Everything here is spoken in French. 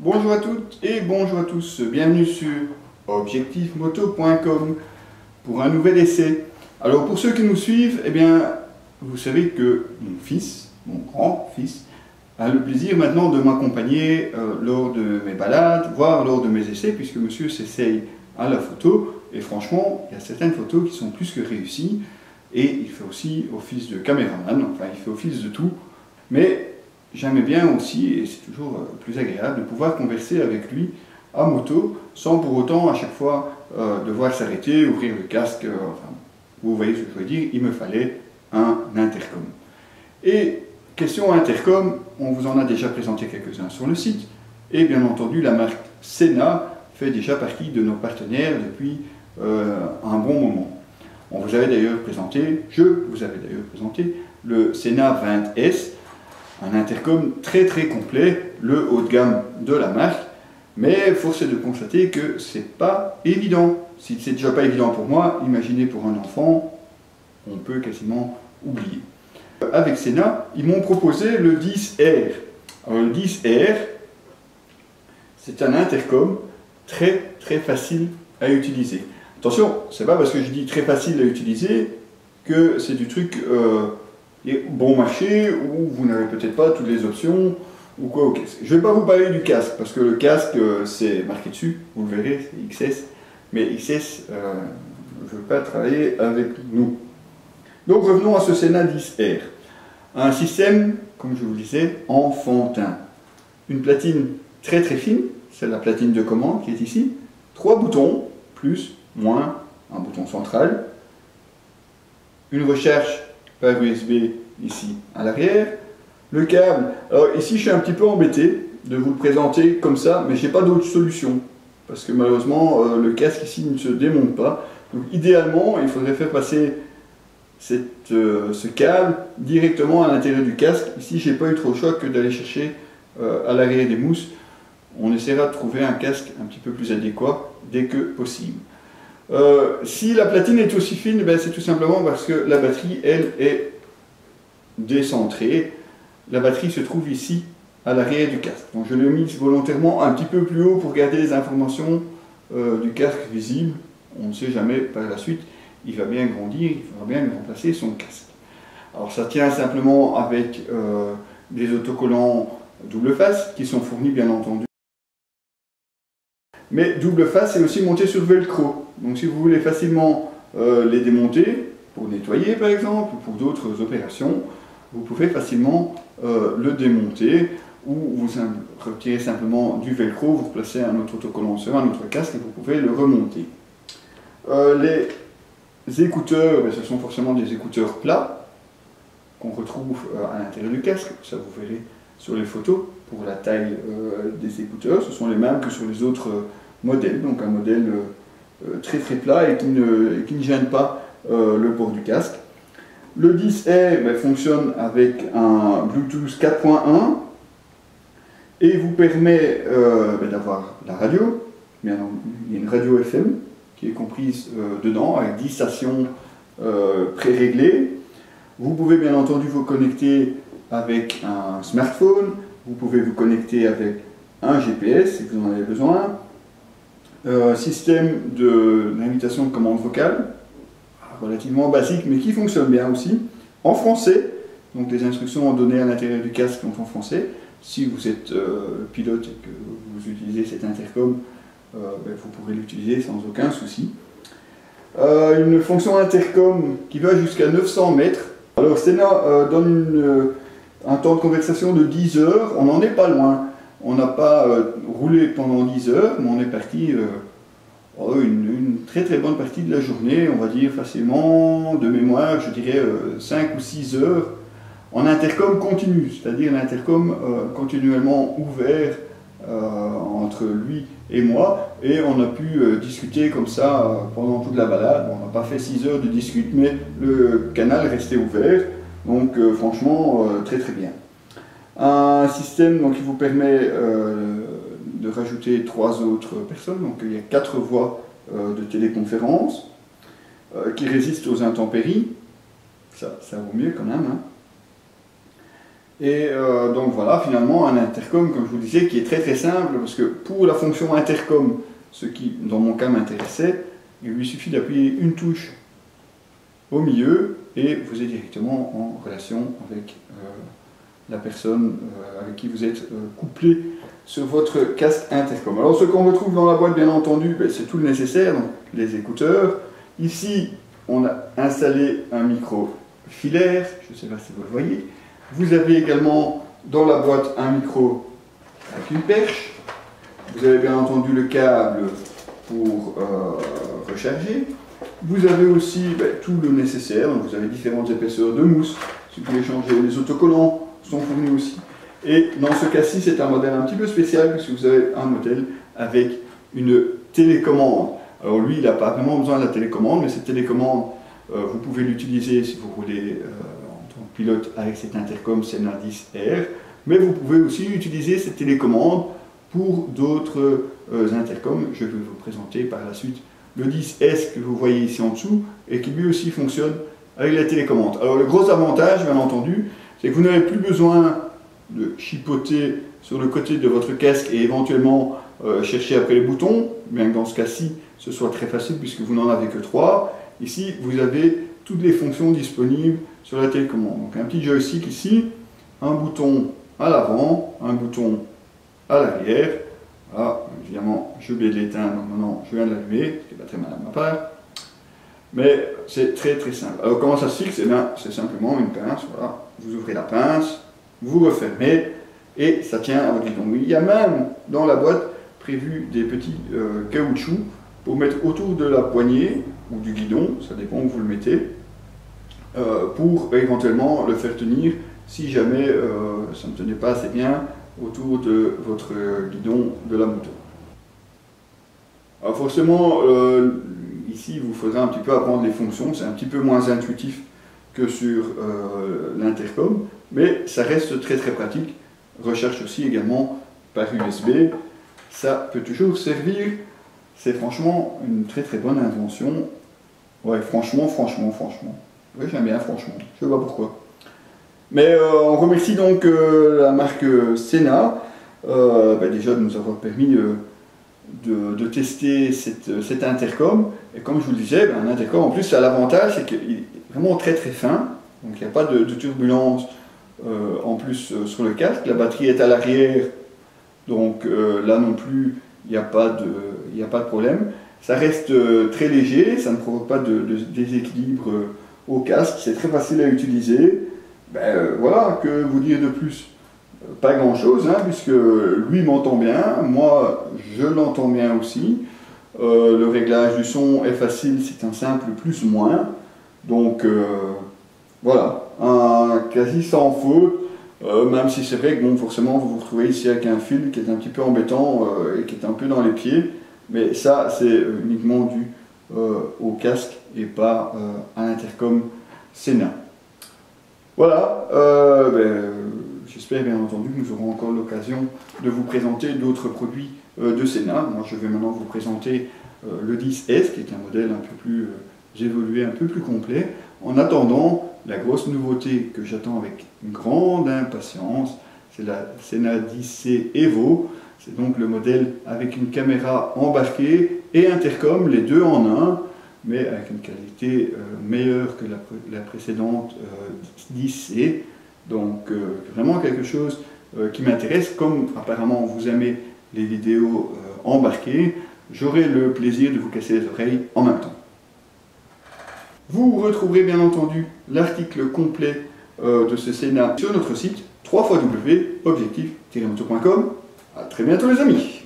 Bonjour à toutes et bonjour à tous, bienvenue sur objectifmoto.com pour un nouvel essai. Alors pour ceux qui nous suivent, eh bien, vous savez que mon fils, mon grand-fils, a le plaisir maintenant de m'accompagner lors de mes balades, voire lors de mes essais, puisque monsieur s'essaye à la photo, et franchement, il y a certaines photos qui sont plus que réussies, et il fait aussi office de caméraman, enfin il fait office de tout, mais j'aimais bien aussi, et c'est toujours plus agréable, de pouvoir converser avec lui à moto, sans pour autant à chaque fois devoir s'arrêter, ouvrir le casque, enfin, vous voyez ce que je veux dire, il me fallait un intercom. Et question intercom, on vous en a déjà présenté quelques-uns sur le site, et bien entendu la marque Sena fait déjà partie de nos partenaires depuis un bon moment. On vous avait d'ailleurs présenté, je vous avais d'ailleurs présenté le Sena 20S, un intercom très complet, le haut de gamme de la marque, mais force est de constater que c'est pas évident. Si c'est déjà pas évident pour moi, imaginez pour un enfant, on peut quasiment oublier. Avec Sena, ils m'ont proposé le 10R. Alors le 10R, c'est un intercom très facile à utiliser. Attention, c'est pas parce que je dis très facile à utiliser que c'est du truc bon marché où vous n'avez peut-être pas toutes les options ou quoi au casque. Je ne vais pas vous parler du casque parce que le casque c'est marqué dessus, vous le verrez, c'est XS, mais XS ne veut pas travailler avec nous. Donc revenons à ce Sena 10R. Un système, comme je vous le disais, enfantin. Une platine très fine, c'est la platine de commande qui est ici. 3 boutons, plus, moins, un bouton central. Une recharge par USB ici à l'arrière. Le câble, alors ici je suis un petit peu embêté de vous le présenter comme ça, mais je n'ai pas d'autre solution. Parce que malheureusement le casque ici ne se démonte pas. Donc idéalement il faudrait faire passer ce câble directement à l'intérieur du casque. Ici j'ai pas eu trop le choix que d'aller chercher à l'arrière des mousses. On essaiera de trouver un casque un petit peu plus adéquat dès que possible. Si la platine est aussi fine, ben c'est tout simplement parce que la batterie, elle, est décentrée. La batterie se trouve ici, à l'arrière du casque. Donc je l'ai mise volontairement un petit peu plus haut pour garder les informations du casque visibles. On ne sait jamais, par la suite, il va bien grandir, il faudra bien lui remplacer son casque. Alors ça tient simplement avec des autocollants double face, qui sont fournis bien entendu. Mais double face, c'est aussi monté sur Velcro. Donc si vous voulez facilement les démonter, pour nettoyer par exemple, ou pour d'autres opérations, vous pouvez facilement le démonter, ou vous retirez simplement du Velcro, vous replacez un autre autocollant sur un autre casque et vous pouvez le remonter. Les écouteurs, ce sont forcément des écouteurs plats, qu'on retrouve à l'intérieur du casque, ça vous verrez sur les photos, pour la taille des écouteurs, ce sont les mêmes que sur les autres modèles, donc un modèle très plat et qui ne gêne pas le port du casque. Le 10R fonctionne avec un Bluetooth 4.1 et vous permet d'avoir la radio. Bien, il y a une radio FM qui est comprise dedans avec 10 stations pré-réglées. Vous pouvez bien entendu vous connecter avec un smartphone, vous pouvez vous connecter avec un GPS si vous en avez besoin. Système d'invitation de commande vocale, relativement basique mais qui fonctionne bien aussi, en français, donc les instructions données à l'intérieur du casque sont en français. Si vous êtes pilote et que vous utilisez cet intercom, vous pourrez l'utiliser sans aucun souci. Une fonction intercom qui va jusqu'à 900 mètres. Alors Sena donne un temps de conversation de 10 heures, on n'en est pas loin. On n'a pas roulé pendant 10 heures, mais on est parti une très bonne partie de la journée, on va dire facilement, de mémoire, je dirais 5 ou 6 heures, en intercom continu, c'est-à-dire l'intercom continuellement ouvert entre lui et moi, et on a pu discuter comme ça pendant toute la balade. Bon, on n'a pas fait 6 heures de discute, mais le canal restait ouvert, donc franchement très bien. Un système donc, qui vous permet de rajouter 3 autres personnes, donc il y a 4 voies de téléconférence qui résistent aux intempéries, ça vaut mieux quand même. Hein. Et donc voilà, finalement un intercom, comme je vous disais, qui est très très simple, parce que pour la fonction intercom, ce qui dans mon cas m'intéressait, il lui suffit d'appuyer une touche au milieu et vous êtes directement en relation avec la personne avec qui vous êtes couplé sur votre casque intercom. Alors ce qu'on retrouve dans la boîte, bien entendu, c'est tout le nécessaire, donc les écouteurs. Ici, on a installé un micro filaire, je ne sais pas si vous le voyez. Vous avez également dans la boîte un micro avec une perche. Vous avez bien entendu le câble pour recharger. Vous avez aussi tout le nécessaire, donc vous avez différentes épaisseurs de mousse. Si vous voulez changer, les autocollants sont fournis aussi. Et dans ce cas-ci, c'est un modèle un petit peu spécial, puisque vous avez un modèle avec une télécommande. Alors lui, il n'a pas vraiment besoin de la télécommande, mais cette télécommande, vous pouvez l'utiliser si vous roulez en tant que pilote avec cette intercom Sena 10R, mais vous pouvez aussi utiliser cette télécommande pour d'autres intercoms. Je vais vous présenter par la suite le 10S que vous voyez ici en dessous, et qui lui aussi fonctionne avec la télécommande. Alors le gros avantage, bien entendu, c'est que vous n'avez plus besoin de chipoter sur le côté de votre casque et éventuellement chercher après les boutons, bien que dans ce cas-ci, ce soit très facile puisque vous n'en avez que 3. Ici, vous avez toutes les fonctions disponibles sur la télécommande. Donc un petit joystick ici, un bouton à l'avant, un bouton à l'arrière. Voilà, évidemment, j'ai oublié de l'éteindre, donc maintenant je viens de l'allumer, ce qui n'est pas très mal à ma part. Mais c'est très très simple. Alors comment ça se fixe? Eh bien, c'est simplement une pince, voilà. Vous ouvrez la pince, vous refermez, et ça tient à votre guidon. Il y a même dans la boîte prévu des petits caoutchoucs pour mettre autour de la poignée, ou du guidon, ça dépend où vous le mettez, pour éventuellement le faire tenir si jamais ça ne tenait pas assez bien autour de votre guidon de la moto. Alors forcément, ici il vous faudra un petit peu apprendre les fonctions, c'est un petit peu moins intuitif que sur l'intercom, mais ça reste très très pratique. Recherche aussi également par USB, ça peut toujours servir. C'est franchement une très très bonne invention. Ouais, franchement. Oui, j'aime bien franchement, je ne sais pas pourquoi. Mais on remercie donc la marque Sena déjà de nous avoir permis de tester cette intercom. Et comme je vous le disais, un intercom en plus ça a l'avantage, c'est qu'il est vraiment très très fin, donc il n'y a pas de turbulence en plus sur le casque. La batterie est à l'arrière, donc là non plus il n'y a pas de problème. Ça reste très léger, ça ne provoque pas de déséquilibre au casque, c'est très facile à utiliser. Voilà, que vous dire de plus? Pas grand chose, puisque lui m'entend bien, moi je l'entends bien aussi. Le réglage du son est facile, c'est un simple plus ou moins. Donc voilà, un quasi sans faute, même si c'est vrai que bon, forcément vous vous retrouvez ici avec un fil qui est un petit peu embêtant et qui est un peu dans les pieds. Mais ça c'est uniquement dû au casque et pas à l'intercom Sena. Voilà, j'espère bien entendu que nous aurons encore l'occasion de vous présenter d'autres produits de Sena. Moi je vais maintenant vous présenter le 10S qui est un modèle un peu plus évolué, un peu plus complet. En attendant, la grosse nouveauté que j'attends avec une grande impatience, c'est la Sena 10C Evo. C'est donc le modèle avec une caméra embarquée et intercom, les deux en un, mais avec une qualité meilleure que la précédente 10C. Donc vraiment quelque chose qui m'intéresse. Comme apparemment vous aimez les vidéos embarquées, j'aurai le plaisir de vous casser les oreilles en même temps. Vous retrouverez bien entendu l'article complet de ce Sena sur notre site www.objectif-moto.com. A très bientôt les amis.